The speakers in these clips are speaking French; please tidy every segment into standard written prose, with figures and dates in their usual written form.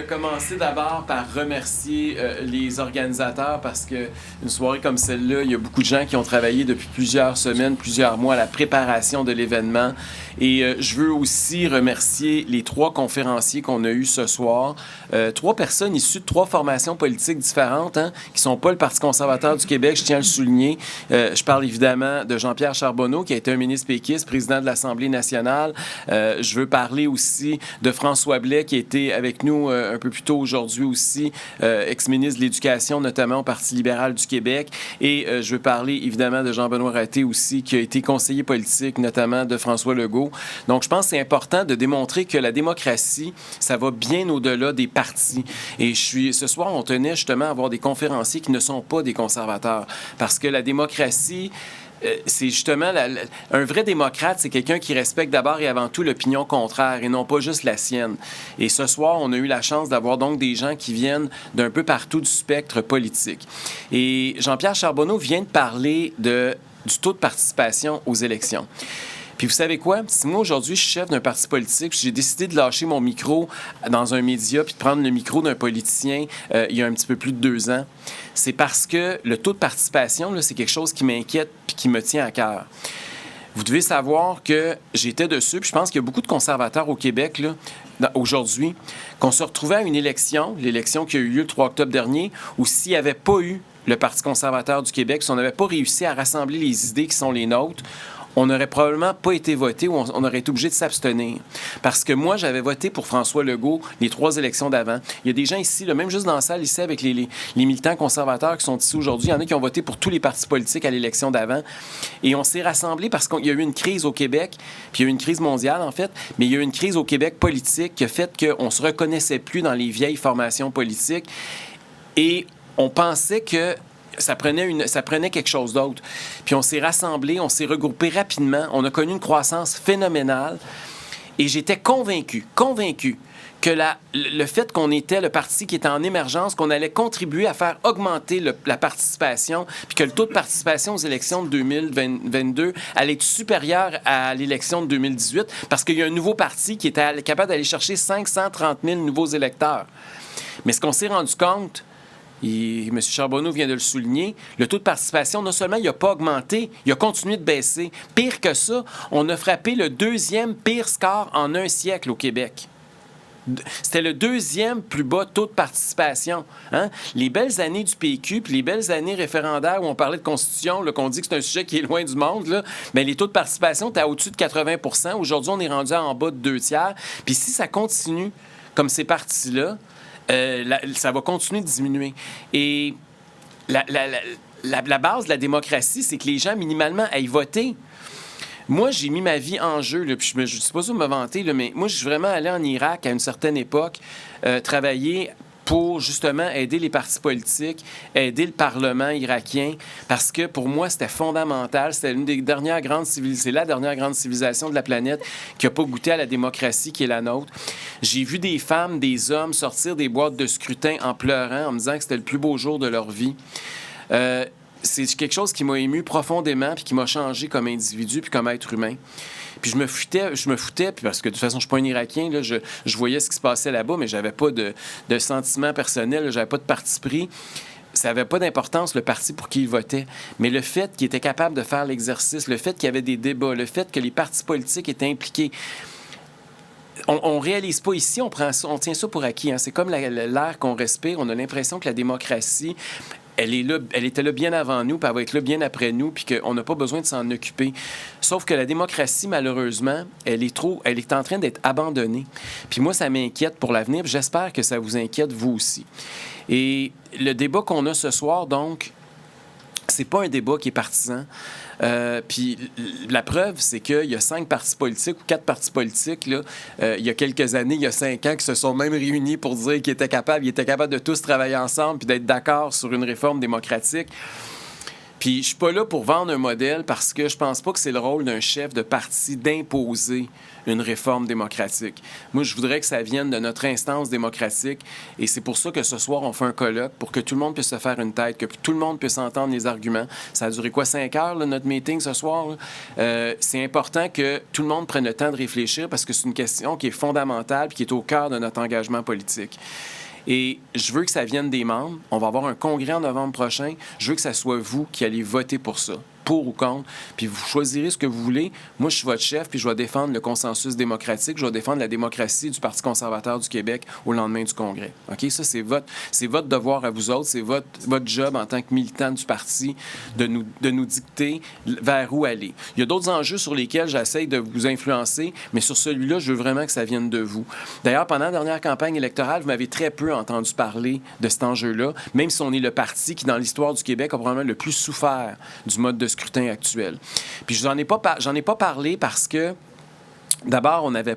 commencer d'abord par remercier les organisateurs parce que une soirée comme celle-là, il y a beaucoup de gens qui ont travaillé depuis plusieurs semaines, plusieurs mois à la préparation de l'événement. Et je veux aussi remercier les 3 conférenciers qu'on a eus ce soir. 3 personnes issues de 3 formations politiques différentes, hein, qui ne sont pas le Parti conservateur du Québec, je tiens à le souligner. Je parle évidemment de Jean-Pierre Charbonneau, qui a été un ministre péquiste, président de l'Assemblée nationale. Je veux parler aussi de François Blais, qui était avec nous un peu plus tôt aujourd'hui aussi, ex-ministre de l'Éducation, notamment au Parti libéral du Québec. Et je veux parler évidemment de Jean-Benoît Raté aussi, qui a été conseiller politique, notamment de François Legault. Donc, je pense que c'est important de démontrer que la démocratie, ça va bien au-delà des partis. Et ce soir, on tenait justement à avoir des conférenciers qui ne sont pas des conservateurs. Parce que la démocratie... c'est justement un vrai démocrate, c'est quelqu'un qui respecte d'abord et avant tout l'opinion contraire et non pas juste la sienne. Et ce soir, on a eu la chance d'avoir donc des gens qui viennent d'un peu partout du spectre politique. Et Jean-Pierre Charbonneau vient de parler du taux de participation aux élections. Puis vous savez quoi? Si moi, aujourd'hui, je suis chef d'un parti politique, puis j'ai décidé de lâcher mon micro dans un média puis de prendre le micro d'un politicien il y a un petit peu plus de 2 ans, c'est parce que le taux de participation, là, c'est quelque chose qui m'inquiète puis qui me tient à cœur. Vous devez savoir que j'étais dessus, puis je pense qu'il y a beaucoup de conservateurs au Québec, là, aujourd'hui, qu'on se retrouvait à une élection, l'élection qui a eu lieu le 3 octobre dernier, où s'il n'y avait pas eu le Parti conservateur du Québec, si on n'avait pas réussi à rassembler les idées qui sont les nôtres, on n'aurait probablement pas été voté ou on aurait été obligé de s'abstenir. Parce que moi, j'avais voté pour François Legault les 3 élections d'avant. Il y a des gens ici, là, même juste dans la salle ici, avec les militants conservateurs qui sont ici aujourd'hui, il y en a qui ont voté pour tous les partis politiques à l'élection d'avant. Et on s'est rassemblés parce qu'il y a eu une crise au Québec, puis il y a eu une crise mondiale, en fait, mais il y a eu une crise au Québec politique qui a fait qu'on ne se reconnaissait plus dans les vieilles formations politiques. Et on pensait que ça prenait quelque chose d'autre. Puis on s'est rassemblés, on s'est regroupés rapidement, on a connu une croissance phénoménale et j'étais convaincu que le fait qu'on était le parti qui était en émergence, qu'on allait contribuer à faire augmenter la participation, puis que le taux de participation aux élections de 2022 allait être supérieur à l'élection de 2018 parce qu'il y a un nouveau parti qui était capable d'aller chercher 530 000 nouveaux électeurs. Mais ce qu'on s'est rendu compte, et M. Charbonneau vient de le souligner, le taux de participation, non seulement il n'a pas augmenté, il a continué de baisser. Pire que ça, on a frappé le 2e pire score en un siècle au Québec. C'était le 2e plus bas taux de participation. Hein? Les belles années du PQ puis les belles années référendaires où on parlait de constitution, là, qu'on dit que c'est un sujet qui est loin du monde, là, bien, les taux de participation étaient au-dessus de 80 %. Aujourd'hui, on est rendu en bas de 2/3. Puis si ça continue comme c'est parti-là, ça va continuer de diminuer. Et la base de la démocratie, c'est que les gens, minimalement, aillent voter. Moi, j'ai mis ma vie en jeu, là, puis je ne sais pas si vous me vanter, là, mais moi, je suis vraiment allé en Irak à une certaine époque, travailler pour, justement, aider les partis politiques, aider le Parlement irakien, parce que, pour moi, c'était fondamental. C'était une des dernières grandes civilisations, c'est la dernière grande civilisation de la planète qui n'a pas goûté à la démocratie qui est la nôtre. J'ai vu des femmes, des hommes sortir des boîtes de scrutin en pleurant, en me disant que c'était le plus beau jour de leur vie. C'est quelque chose qui m'a ému profondément puis qui m'a changé comme individu puis comme être humain. Puis je me foutais, puis parce que de toute façon, je ne suis pas un Irakien, là, je voyais ce qui se passait là-bas, mais je n'avais pas de sentiment personnel, je n'avais pas de parti pris. Ça n'avait pas d'importance, le parti pour qui il votait. Mais le fait qu'il était capable de faire l'exercice, le fait qu'il y avait des débats, le fait que les partis politiques étaient impliqués, on ne réalise pas ici, on tient ça pour acquis. Hein. C'est comme l'air qu'on respire. On a l'impression que la démocratie, elle était là bien avant nous, puis elle va être là bien après nous, puis qu'on n'a pas besoin de s'en occuper. Sauf que la démocratie, malheureusement, elle est en train d'être abandonnée. Puis moi, ça m'inquiète pour l'avenir, puis j'espère que ça vous inquiète, vous aussi. Et le débat qu'on a ce soir, donc, c'est pas un débat qui est partisan. Puis la preuve, c'est qu'il y a 5 partis politiques ou 4 partis politiques, là, il y a quelques années, il y a 5 ans, qui se sont même réunis pour dire qu'ils étaient capables de tous travailler ensemble puis d'être d'accord sur une réforme démocratique. Puis je suis pas là pour vendre un modèle parce que je pense pas que c'est le rôle d'un chef de parti d'imposer une réforme démocratique. Moi, je voudrais que ça vienne de notre instance démocratique et c'est pour ça que ce soir, on fait un colloque pour que tout le monde puisse se faire une tête, que tout le monde puisse entendre les arguments. Ça a duré 5 heures, là, notre meeting ce soir? C'est important que tout le monde prenne le temps de réfléchir parce que c'est une question qui est fondamentale et qui est au cœur de notre engagement politique. Et je veux que ça vienne des membres. On va avoir un congrès en novembre prochain. Je veux que ça soit vous qui allez voter pour ça, pour ou contre. Puis vous choisirez ce que vous voulez. Moi, je suis votre chef, puis je vais défendre le consensus démocratique. Je vais défendre la démocratie du Parti conservateur du Québec au lendemain du congrès. OK? Ça, c'est votre devoir à vous autres. C'est votre job en tant que militant du parti de nous dicter vers où aller. Il y a d'autres enjeux sur lesquels j'essaie de vous influencer, mais sur celui-là, je veux vraiment que ça vienne de vous. D'ailleurs, pendant la dernière campagne électorale, vous m'avez très peu entendu parler de cet enjeu-là, même si on est le parti qui, dans l'histoire du Québec, a probablement le plus souffert du mode de scrutin actuel. Puis j'en ai pas parlé parce que d'abord, on n'avait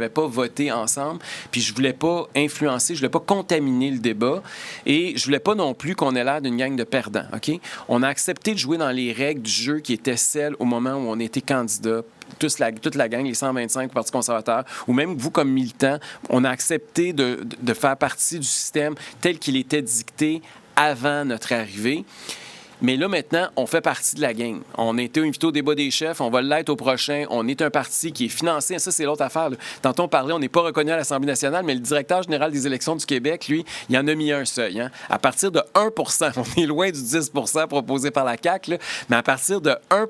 pas voté ensemble, puis je voulais pas influencer, je voulais pas contaminer le débat, et je voulais pas non plus qu'on ait l'air d'une gang de perdants, OK? On a accepté de jouer dans les règles du jeu qui étaient celles au moment où on était candidat, toute la gang, les 125 du Parti conservateur, ou même vous comme militant, on a accepté de faire partie du système tel qu'il était dicté avant notre arrivée. Mais là, maintenant, on fait partie de la gang. On a été invité au débat des chefs, on va l'être au prochain. On est un parti qui est financé. Ça, c'est l'autre affaire, là. Tantôt, on parlait, on n'est pas reconnu à l'Assemblée nationale, mais le directeur général des élections du Québec, lui, il en a mis un seuil. Hein? À partir de 1 on est loin du 10 proposé par la CAQ, là, mais à partir de 1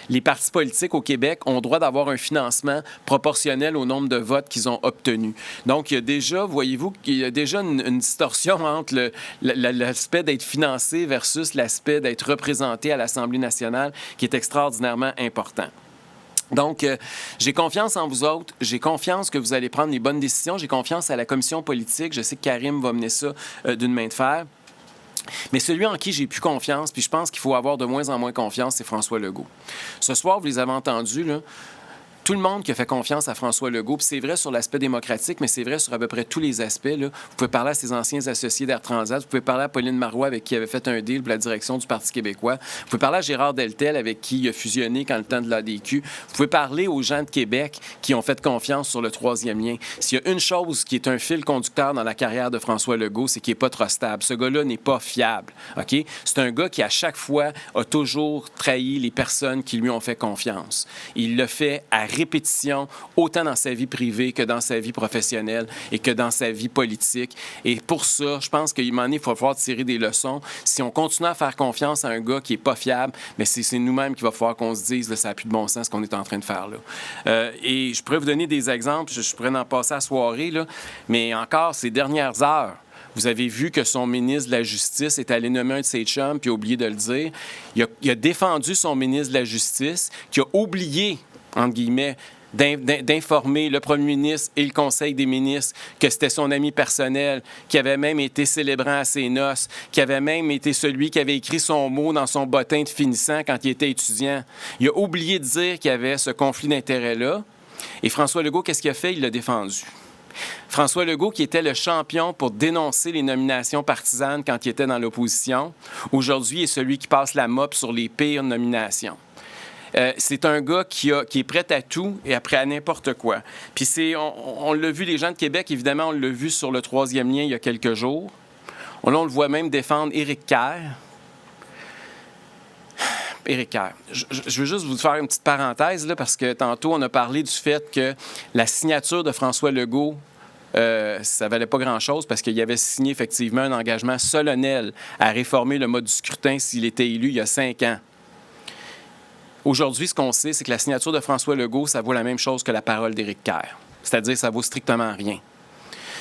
les partis politiques au Québec ont droit d'avoir un financement proportionnel au nombre de votes qu'ils ont obtenus. Donc, il y a déjà, voyez-vous, qu'il y a déjà une distorsion entre l'aspect d'être financé versus l'aspect d'être représenté à l'Assemblée nationale, qui est extraordinairement important. Donc, j'ai confiance en vous autres. J'ai confiance que vous allez prendre les bonnes décisions. J'ai confiance à la commission politique. Je sais que Karim va mener ça d'une main de fer. Mais celui en qui j'ai plus confiance, puis je pense qu'il faut avoir de moins en moins confiance, c'est François Legault. Ce soir, vous les avez entendus, là. Tout le monde qui a fait confiance à François Legault, puis c'est vrai sur l'aspect démocratique, mais c'est vrai sur à peu près tous les aspects. Là. Vous pouvez parler à ses anciens associés d'Air Transat, vous pouvez parler à Pauline Marois avec qui il avait fait un deal pour la direction du Parti québécois, vous pouvez parler à Gérard Deltel avec qui il a fusionné quand le temps de l'ADQ, vous pouvez parler aux gens de Québec qui ont fait confiance sur le troisième lien. S'il y a une chose qui est un fil conducteur dans la carrière de François Legault, c'est qu'il n'est pas trop stable. Ce gars-là n'est pas fiable. OK? C'est un gars qui, à chaque fois, a toujours trahi les personnes qui lui ont fait confiance. Il le fait à répétition, autant dans sa vie privée que dans sa vie professionnelle et que dans sa vie politique. Et pour ça, je pense qu'il il faut falloir tirer des leçons. Si on continue à faire confiance à un gars qui n'est pas fiable, mais c'est nous-mêmes qu'il va falloir qu'on se dise, là, ça n'a plus de bon sens ce qu'on est en train de faire là. Et je pourrais vous donner des exemples, je pourrais en passer à la soirée, là, mais encore, ces dernières heures, vous avez vu que son ministre de la Justice est allé nommer un de ses chums, puis a oublié de le dire. Il a défendu son ministre de la Justice, qui a oublié, entre guillemets, d'informer le premier ministre et le Conseil des ministres que c'était son ami personnel, qui avait même été célébrant à ses noces, qui avait même été celui qui avait écrit son mot dans son bottin de finissant quand il était étudiant. Il a oublié de dire qu'il y avait ce conflit d'intérêts-là. Et François Legault, qu'est-ce qu'il a fait? Il l'a défendu. François Legault, qui était le champion pour dénoncer les nominations partisanes quand il était dans l'opposition, aujourd'hui est celui qui passe la mop sur les pires nominations. C'est un gars qui est prêt à tout et après à n'importe quoi. Puis on l'a vu, les gens de Québec, évidemment, on l'a vu sur le troisième lien il y a quelques jours. Là, on le voit même défendre Éric Kerr. Éric Kerr. Je veux juste vous faire une petite parenthèse, là, parce que tantôt, on a parlé du fait que la signature de François Legault, ça valait pas grand-chose parce qu'il avait signé effectivement un engagement solennel à réformer le mode du scrutin s'il était élu il y a 5 ans. Aujourd'hui, ce qu'on sait, c'est que la signature de François Legault, ça vaut la même chose que la parole d'Éric Kerr. C'est-à-dire, ça vaut strictement rien.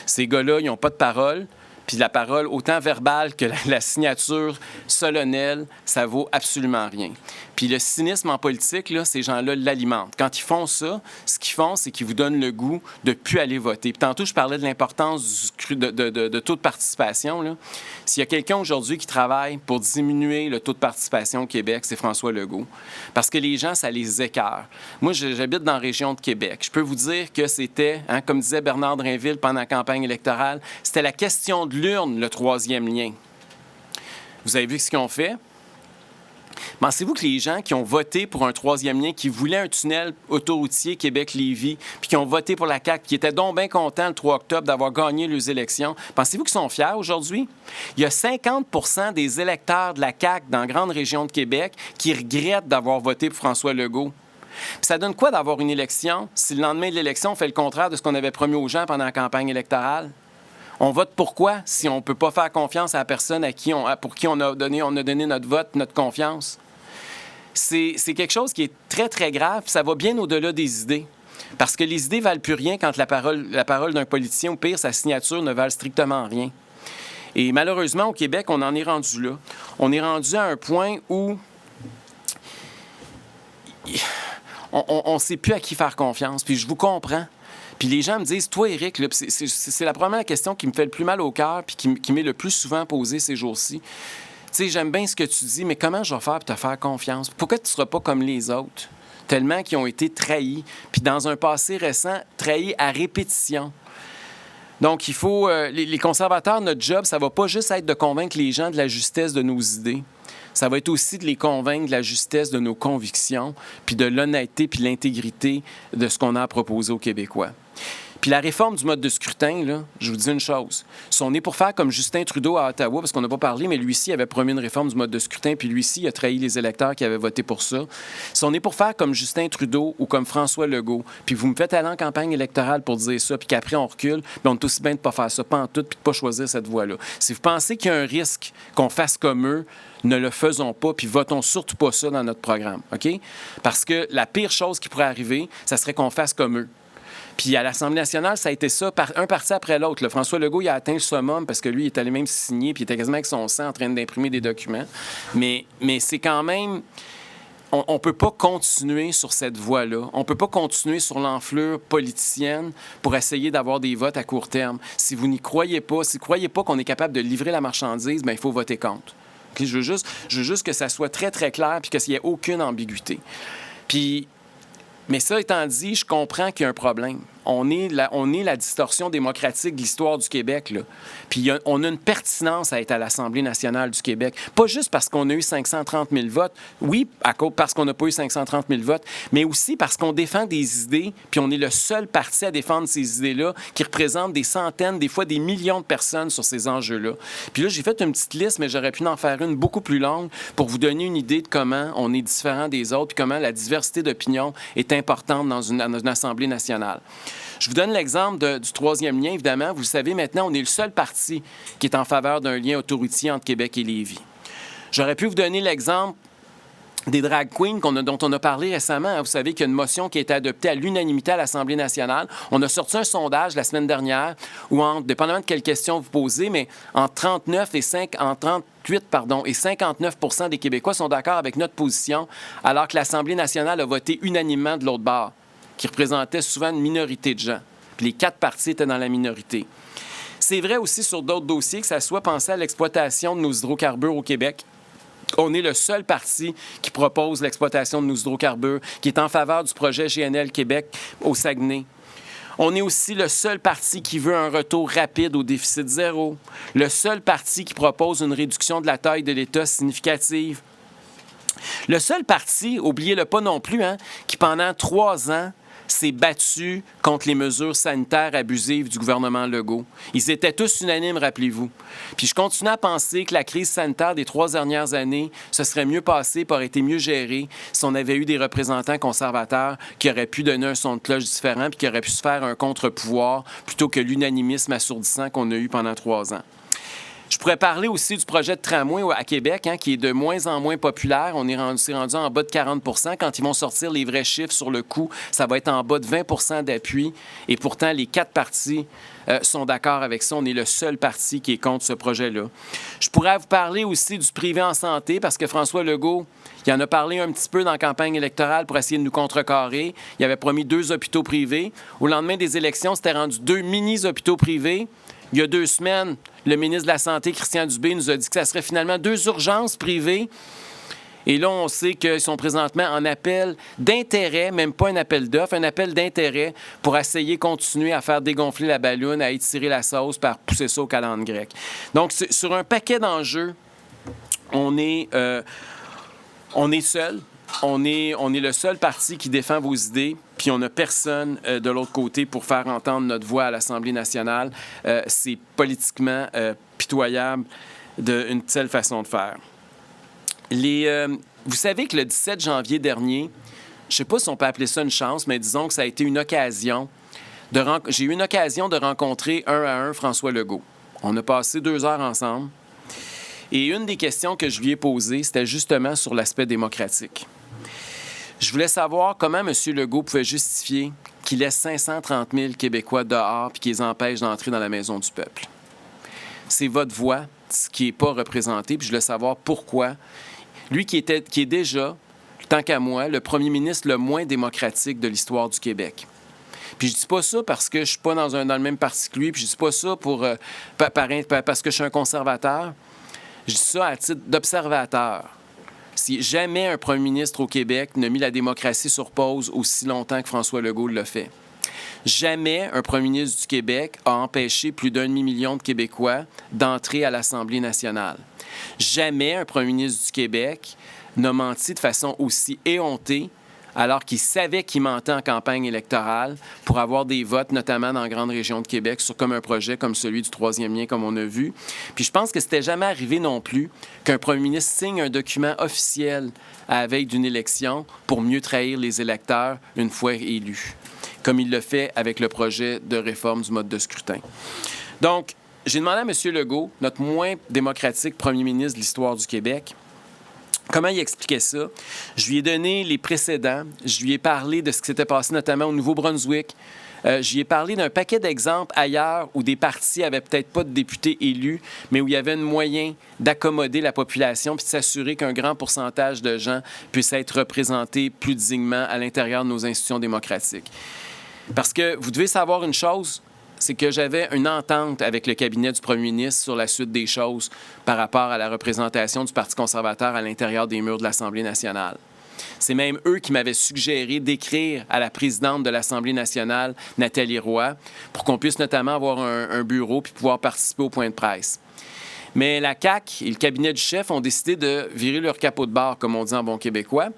Ces gars-là, ils n'ont pas de parole, puis la parole, autant verbale que la signature solennelle, ça vaut absolument rien. Puis le cynisme en politique, là, ces gens-là l'alimentent. Quand ils font ça, ce qu'ils font, c'est qu'ils vous donnent le goût de ne plus aller voter. Puis tantôt, je parlais de l'importance de taux de participation, là. S'il y a quelqu'un aujourd'hui qui travaille pour diminuer le taux de participation au Québec, c'est François Legault. Parce que les gens, ça les écœure. Moi, j'habite dans la région de Québec. Je peux vous dire que c'était, comme disait Bernard Drinville pendant la campagne électorale, c'était la question de l'urne, le troisième lien. Vous avez vu ce qu'ils ont fait? Pensez-vous que les gens qui ont voté pour un troisième lien, qui voulaient un tunnel autoroutier Québec-Lévis, puis qui ont voté pour la CAQ, qui étaient donc bien contents le 3 octobre d'avoir gagné les élections, pensez-vous qu'ils sont fiers aujourd'hui? Il y a 50 des électeurs de la CAQ dans la grande région de Québec qui regrettent d'avoir voté pour François Legault. Puis ça donne quoi d'avoir une élection si le lendemain de l'élection, on fait le contraire de ce qu'on avait promis aux gens pendant la campagne électorale? On vote pourquoi si on ne peut pas faire confiance à la personne pour qui on a donné notre vote, notre confiance? C'est quelque chose qui est très, très grave. Ça va bien au-delà des idées. Parce que les idées ne valent plus rien quand la parole d'un politicien, ou pire, sa signature ne valent strictement rien. Et malheureusement, au Québec, on en est rendu là. On est rendu à un point où on ne sait plus à qui faire confiance. Puis je vous comprends. Puis les gens me disent, toi, Éric, là, c'est la première question qui me fait le plus mal au cœur puis qui m'est le plus souvent posée ces jours-ci. Tu sais, j'aime bien ce que tu dis, mais comment je vais faire pour te faire confiance? Pourquoi tu ne seras pas comme les autres? Tellement qu'ils ont été trahis, puis dans un passé récent, trahis à répétition. Donc, il faut... les conservateurs, notre job, ça ne va pas juste être de convaincre les gens de la justesse de nos idées. Ça va être aussi de les convaincre de la justesse de nos convictions, puis de l'honnêteté puis l'intégrité de ce qu'on a à proposer aux Québécois. Puis la réforme du mode de scrutin, là, je vous dis une chose. Si on est pour faire comme Justin Trudeau à Ottawa, parce qu'on n'a pas parlé, mais lui-ci avait promis une réforme du mode de scrutin, puis lui-ci a trahi les électeurs qui avaient voté pour ça. Si on est pour faire comme Justin Trudeau ou comme François Legault, puis vous me faites aller en campagne électorale pour dire ça, puis qu'après on recule, bien on est aussi bien de ne pas faire ça, pas en tout, puis de ne pas choisir cette voie-là. Si vous pensez qu'il y a un risque qu'on fasse comme eux, ne le faisons pas, puis votons surtout pas ça dans notre programme, OK? Parce que la pire chose qui pourrait arriver, ça serait qu'on fasse comme eux. Puis à l'Assemblée nationale, ça a été ça, un parti après l'autre. Le François Legault, il a atteint le summum parce que lui, il est allé même signer, puis il était quasiment avec son sang en train d'imprimer des documents. Mais c'est quand même... On ne peut pas continuer sur cette voie-là. On ne peut pas continuer sur l'enflure politicienne pour essayer d'avoir des votes à court terme. Si vous n'y croyez pas, si vous ne croyez pas qu'on est capable de livrer la marchandise, bien, il faut voter contre. Okay? Je veux juste que ça soit très, très clair puis qu'il n'y ait aucune ambiguïté. Mais ça étant dit, je comprends qu'il y a un problème. On est la distorsion démocratique de l'histoire du Québec, là. Puis on a une pertinence à être à l'Assemblée nationale du Québec. Pas juste parce qu'on a eu 530 000 votes. Oui, parce qu'on n'a pas eu 530 000 votes, mais aussi parce qu'on défend des idées, puis on est le seul parti à défendre ces idées-là qui représentent des centaines, des fois des millions de personnes sur ces enjeux-là. Puis là, j'ai fait une petite liste, mais j'aurais pu en faire une beaucoup plus longue pour vous donner une idée de comment on est différent des autres, puis comment la diversité d'opinion est importante dans une Assemblée nationale. Je vous donne l'exemple du troisième lien, évidemment. Vous le savez, maintenant, on est le seul parti qui est en faveur d'un lien autoroutier entre Québec et Lévis. J'aurais pu vous donner l'exemple des drag queens dont on a parlé récemment. Vous savez qu'il y a une motion qui a été adoptée à l'unanimité à l'Assemblée nationale. On a sorti un sondage la semaine dernière où, dépendamment de quelles questions vous posez, mais entre 38 et 59 % des Québécois sont d'accord avec notre position, alors que l'Assemblée nationale a voté unanimement de l'autre bord, qui représentait souvent une minorité de gens. Puis les 4 partis étaient dans la minorité. C'est vrai aussi sur d'autres dossiers, que ça soit pensé à l'exploitation de nos hydrocarbures au Québec. On est le seul parti qui propose l'exploitation de nos hydrocarbures, qui est en faveur du projet GNL Québec au Saguenay. On est aussi le seul parti qui veut un retour rapide au déficit zéro. Le seul parti qui propose une réduction de la taille de l'État significative. Le seul parti, oubliez-le pas non plus, qui pendant 3 ans s'est battu contre les mesures sanitaires abusives du gouvernement Legault. Ils étaient tous unanimes, rappelez-vous. Puis je continue à penser que la crise sanitaire des 3 dernières années se serait mieux passée, aurait été mieux gérée si on avait eu des représentants conservateurs qui auraient pu donner un son de cloche différent puis qui auraient pu se faire un contre-pouvoir plutôt que l'unanimisme assourdissant qu'on a eu pendant 3 ans. Je pourrais parler aussi du projet de tramway à Québec, qui est de moins en moins populaire. C'est rendu en bas de 40 %. Quand ils vont sortir les vrais chiffres sur le coût, ça va être en bas de 20 % d'appui. Et pourtant, les 4 partis sont d'accord avec ça. On est le seul parti qui est contre ce projet-là. Je pourrais vous parler aussi du privé en santé, parce que François Legault, il en a parlé un petit peu dans la campagne électorale pour essayer de nous contrecarrer. Il avait promis 2 hôpitaux privés. Au lendemain des élections, c'était rendu 2 mini-hôpitaux privés. Il y a 2 semaines, le ministre de la Santé, Christian Dubé, nous a dit que ça serait finalement 2 urgences privées. Et là, on sait qu'ils sont présentement en appel d'intérêt, même pas un appel d'offres, un appel d'intérêt pour essayer de continuer à faire dégonfler la balloune, à étirer la sauce, par pousser ça au calendrier grec. Donc, sur un paquet d'enjeux, on est On est seul. On est le seul parti qui défend vos idées, puis on n'a personne de l'autre côté pour faire entendre notre voix à l'Assemblée nationale. C'est politiquement pitoyable d'une telle façon de faire. Vous savez que le 17 janvier dernier, je ne sais pas si on peut appeler ça une chance, mais disons que ça a été une occasion. J'ai eu une occasion de rencontrer un à un François Legault. On a passé 2 heures ensemble. Et une des questions que je lui ai posées, c'était justement sur l'aspect démocratique. Je voulais savoir comment M. Legault pouvait justifier qu'il laisse 530 000 Québécois dehors et qu'il les empêche d'entrer dans la maison du peuple. C'est votre voix qui n'est pas représentée, puis je voulais savoir pourquoi. Lui qui est déjà, tant qu'à moi, le premier ministre le moins démocratique de l'histoire du Québec. Puis je dis pas ça parce que je suis pas dans le même parti que lui, puis je dis pas ça parce que je suis un conservateur. Je dis ça à titre d'observateur. Si jamais un premier ministre au Québec n'a mis la démocratie sur pause aussi longtemps que François Legault l'a fait. Jamais un premier ministre du Québec a empêché plus d'1,5 million de Québécois d'entrer à l'Assemblée nationale. Jamais un premier ministre du Québec n'a menti de façon aussi éhontée alors qu'il savait qu'il mentait en campagne électorale pour avoir des votes, notamment dans la grande région de Québec, sur comme un projet comme celui du 3e lien, comme on a vu. Puis je pense que c'était jamais arrivé non plus qu'un premier ministre signe un document officiel à la veille d'une élection pour mieux trahir les électeurs une fois élus, comme il le fait avec le projet de réforme du mode de scrutin. Donc, j'ai demandé à M. Legault, notre moins démocratique premier ministre de l'histoire du Québec, comment il expliquait ça. Je lui ai donné les précédents. Je lui ai parlé de ce qui s'était passé notamment au Nouveau-Brunswick. Je lui ai parlé d'un paquet d'exemples ailleurs où des partis n'avaient peut-être pas de députés élus, mais où il y avait un moyen d'accommoder la population puis de s'assurer qu'un grand pourcentage de gens puissent être représentés plus dignement à l'intérieur de nos institutions démocratiques. Parce que vous devez savoir une chose, c'est que j'avais une entente avec le cabinet du premier ministre sur la suite des choses par rapport à la représentation du Parti conservateur à l'intérieur des murs de l'Assemblée nationale. C'est même eux qui m'avaient suggéré d'écrire à la présidente de l'Assemblée nationale, Nathalie Roy, pour qu'on puisse notamment avoir un bureau puis pouvoir participer au point de presse. Mais la CAQ et le cabinet du chef ont décidé de virer leur capot de barre, comme on dit en bon québécois.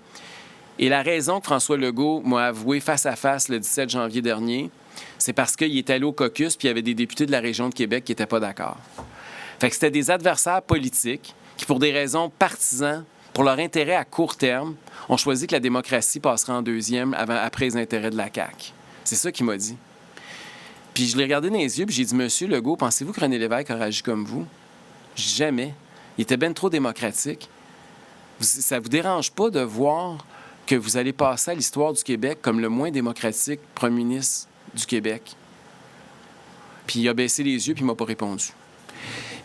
Et la raison que François Legault m'a avoué face à face le 17 janvier dernier, c'est parce qu'il est allé au caucus puis il y avait des députés de la région de Québec qui n'étaient pas d'accord. Fait que c'était des adversaires politiques qui, pour des raisons partisanes, pour leur intérêt à court terme, ont choisi que la démocratie passerait en deuxième après les intérêts de la CAQ. C'est ça qu'il m'a dit. Puis je l'ai regardé dans les yeux puis j'ai dit, Monsieur Legault, pensez-vous que René Lévesque aurait agi comme vous? Jamais. Il était bien trop démocratique. Ça ne vous dérange pas de voir que vous allez passer à l'histoire du Québec comme le moins démocratique premier ministre du Québec? Puis il a baissé les yeux puis il ne m'a pas répondu.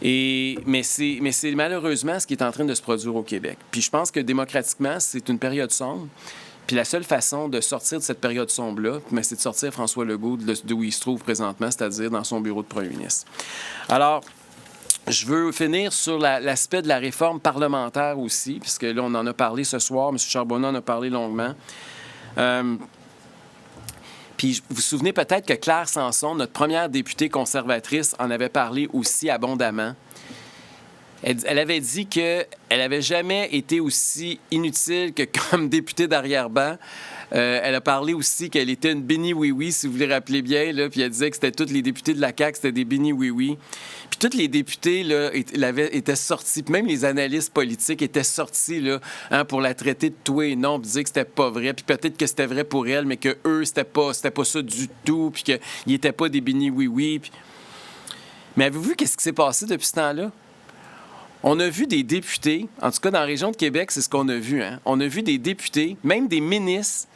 Mais c'est malheureusement ce qui est en train de se produire au Québec. Puis je pense que démocratiquement, c'est une période sombre. Puis la seule façon de sortir de cette période sombre-là, c'est de sortir François Legault d'où il se trouve présentement, c'est-à-dire dans son bureau de premier ministre. Alors, je veux finir sur l'aspect de la réforme parlementaire aussi, puisque là, on en a parlé ce soir. M. Charbonneau en a parlé longuement. Puis vous vous souvenez peut-être que Claire Sanson, notre première députée conservatrice, en avait parlé aussi abondamment. Elle avait dit qu'elle n'avait jamais été aussi inutile que comme députée d'arrière-ban. Elle a parlé aussi qu'elle était une béni-oui-oui, si vous vous les rappelez bien, là, puis elle disait que c'était tous les députés de la CAQ, c'était des béni-oui-oui. Puis tous les députés là, étaient sortis, puis même les analystes politiques étaient sortis là, pour la traiter de tout et non, puis disaient que c'était pas vrai, puis peut-être que c'était vrai pour elle, mais que eux c'était pas ça du tout, puis qu'ils n'étaient pas des béni-oui-oui. Puis... Mais avez-vous vu qu'est-ce qui s'est passé depuis ce temps-là? On a vu des députés, en tout cas dans la région de Québec, c'est ce qu'on a vu. On a vu des députés, même des ministres,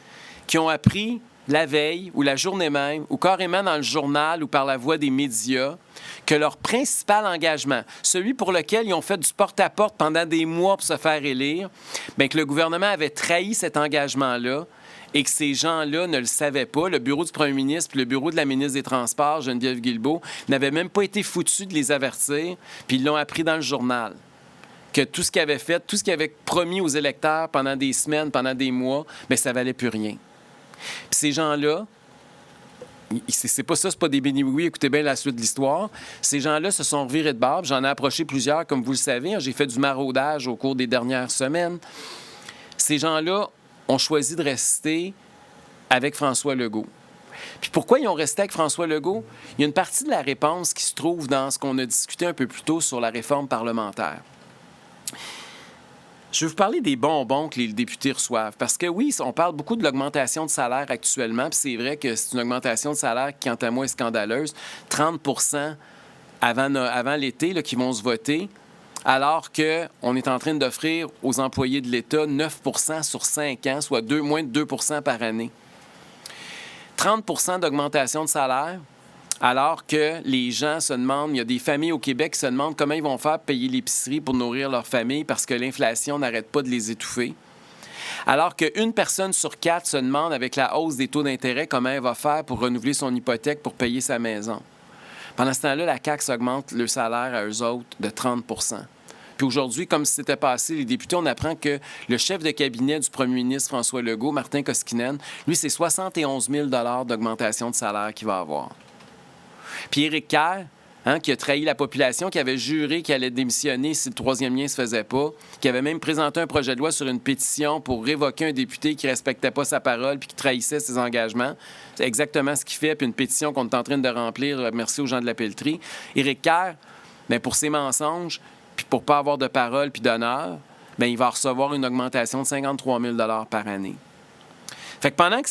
qui ont appris la veille ou la journée même, ou carrément dans le journal ou par la voie des médias, que leur principal engagement, celui pour lequel ils ont fait du porte-à-porte pendant des mois pour se faire élire, bien que le gouvernement avait trahi cet engagement-là et que ces gens-là ne le savaient pas. Le bureau du premier ministre puis le bureau de la ministre des Transports, Geneviève Guilbeault, n'avaient même pas été foutus de les avertir, puis ils l'ont appris dans le journal. Que tout ce qu'ils avaient fait, tout ce qu'ils avaient promis aux électeurs pendant des semaines, pendant des mois, bien, ça valait plus rien. Puis ces gens-là, c'est pas ça, c'est pas des béni-oui, écoutez bien la suite de l'histoire. Ces gens-là se sont revirés de bord. J'en ai approché plusieurs, comme vous le savez. J'ai fait du maraudage au cours des dernières semaines. ces gens-là ont choisi de rester avec François Legault. Puis pourquoi ils ont resté avec François Legault? Il y a une partie de la réponse qui se trouve dans ce qu'on a discuté un peu plus tôt sur la réforme parlementaire. Je vais vous parler des bonbons que les députés reçoivent. Parce que oui, on parle beaucoup de l'augmentation de salaire actuellement, puis c'est vrai que c'est une augmentation de salaire qui, quant à moi, est scandaleuse. 30 % avant l'été, là, qui vont se voter, alors qu'on est en train d'offrir aux employés de l'État 9 % sur 5 ans, soit moins de 2 % par année. 30 % d'augmentation de salaire, alors que les gens se demandent, il y a des familles au Québec qui se demandent comment ils vont faire pour payer l'épicerie pour nourrir leur famille parce que l'inflation n'arrête pas de les étouffer. Alors qu'une personne sur 4 se demande, avec la hausse des taux d'intérêt, comment elle va faire pour renouveler son hypothèque pour payer sa maison. Pendant ce temps-là, la CAQ augmente le salaire à eux autres de 30 %. Puis aujourd'hui, comme si c'était passé, les députés, on apprend que le chef de cabinet du premier ministre François Legault, Martin Koskinen, lui, c'est 71 000 $ d'augmentation de salaire qu'il va avoir. Puis Éric Kerr, qui a trahi la population, qui avait juré qu'il allait démissionner si le troisième lien ne se faisait pas, qui avait même présenté un projet de loi sur une pétition pour révoquer un député qui ne respectait pas sa parole puis qui trahissait ses engagements. C'est exactement ce qu'il fait, puis une pétition qu'on est en train de remplir, merci aux gens de la pelleterie. Éric Kerr, bien, pour ses mensonges, puis pour ne pas avoir de parole puis d'honneur, bien, il va recevoir une augmentation de 53 000 $ par année. Fait que pendant que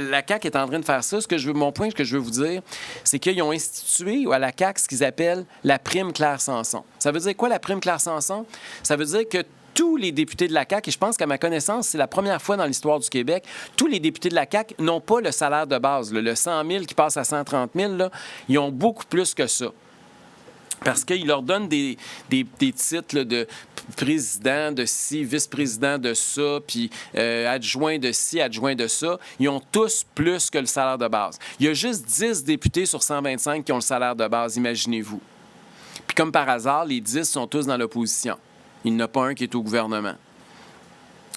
la CAQ est en train de faire ça, mon point que je veux vous dire, c'est qu'ils ont institué à la CAQ ce qu'ils appellent la prime Claire Sanson. Ça veut dire quoi, la prime Claire Sanson? Ça veut dire que tous les députés de la CAQ, et je pense qu'à ma connaissance, c'est la première fois dans l'histoire du Québec, tous les députés de la CAQ n'ont pas le salaire de base. Le 100 000 qui passe à 130 000, là, ils ont beaucoup plus que ça. Parce qu'ils leur donnent des titres là, de président de ci, vice-président de ça, puis adjoint de ci, adjoint de ça. Ils ont tous plus que le salaire de base. Il y a juste 10 députés sur 125 qui ont le salaire de base, imaginez-vous. Puis comme par hasard, les 10 sont tous dans l'opposition. Il n'y en a pas un qui est au gouvernement.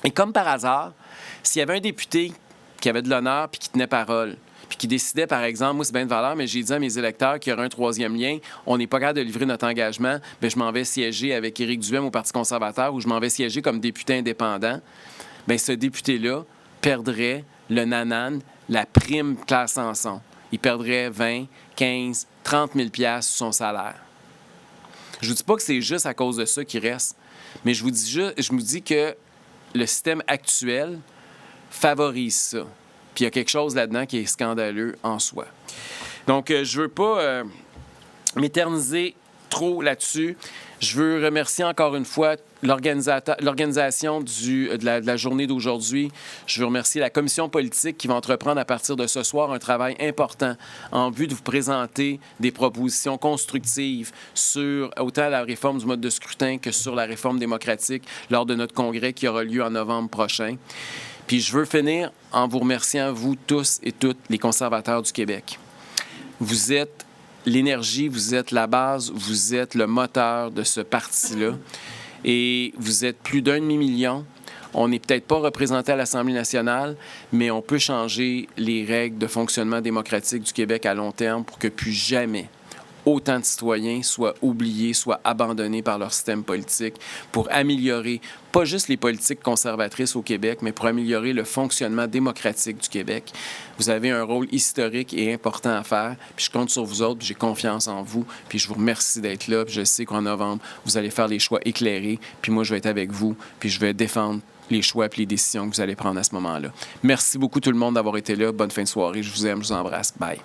Et comme par hasard, s'il y avait un député qui avait de l'honneur puis qui tenait parole, puis qui décidait, par exemple, moi, c'est bien de valeur, mais j'ai dit à mes électeurs qu'il y aurait un troisième lien, on n'est pas capable de livrer notre engagement, bien, je m'en vais siéger avec Éric Duhem au Parti conservateur ou je m'en vais siéger comme député indépendant, bien, ce député-là perdrait le nanan, la prime Claire Sanson. Il perdrait 20, 15, 30 000 $ sur son salaire. Je ne vous dis pas que c'est juste à cause de ça qu'il reste, mais je vous dis que le système actuel favorise ça. Puis il y a quelque chose là-dedans qui est scandaleux en soi. Donc, je ne veux pas m'éterniser trop là-dessus. Je veux remercier encore une fois l'organisation de la journée d'aujourd'hui. Je veux remercier la commission politique qui va entreprendre à partir de ce soir un travail important en vue de vous présenter des propositions constructives sur autant la réforme du mode de scrutin que sur la réforme démocratique lors de notre congrès qui aura lieu en novembre prochain. Puis je veux finir en vous remerciant, vous tous et toutes, les conservateurs du Québec. Vous êtes l'énergie, vous êtes la base, vous êtes le moteur de ce parti-là. Et vous êtes plus d'1,5 million. On n'est peut-être pas représenté à l'Assemblée nationale, mais on peut changer les règles de fonctionnement démocratique du Québec à long terme pour que plus jamais autant de citoyens soient oubliés, soient abandonnés par leur système politique pour améliorer pas juste les politiques conservatrices au Québec, mais pour améliorer le fonctionnement démocratique du Québec. Vous avez un rôle historique et important à faire, puis je compte sur vous autres, puis j'ai confiance en vous, puis je vous remercie d'être là, puis je sais qu'en novembre, vous allez faire les choix éclairés, puis moi, je vais être avec vous, puis je vais défendre les choix et les décisions que vous allez prendre à ce moment-là. Merci beaucoup tout le monde d'avoir été là. Bonne fin de soirée. Je vous aime, je vous embrasse. Bye.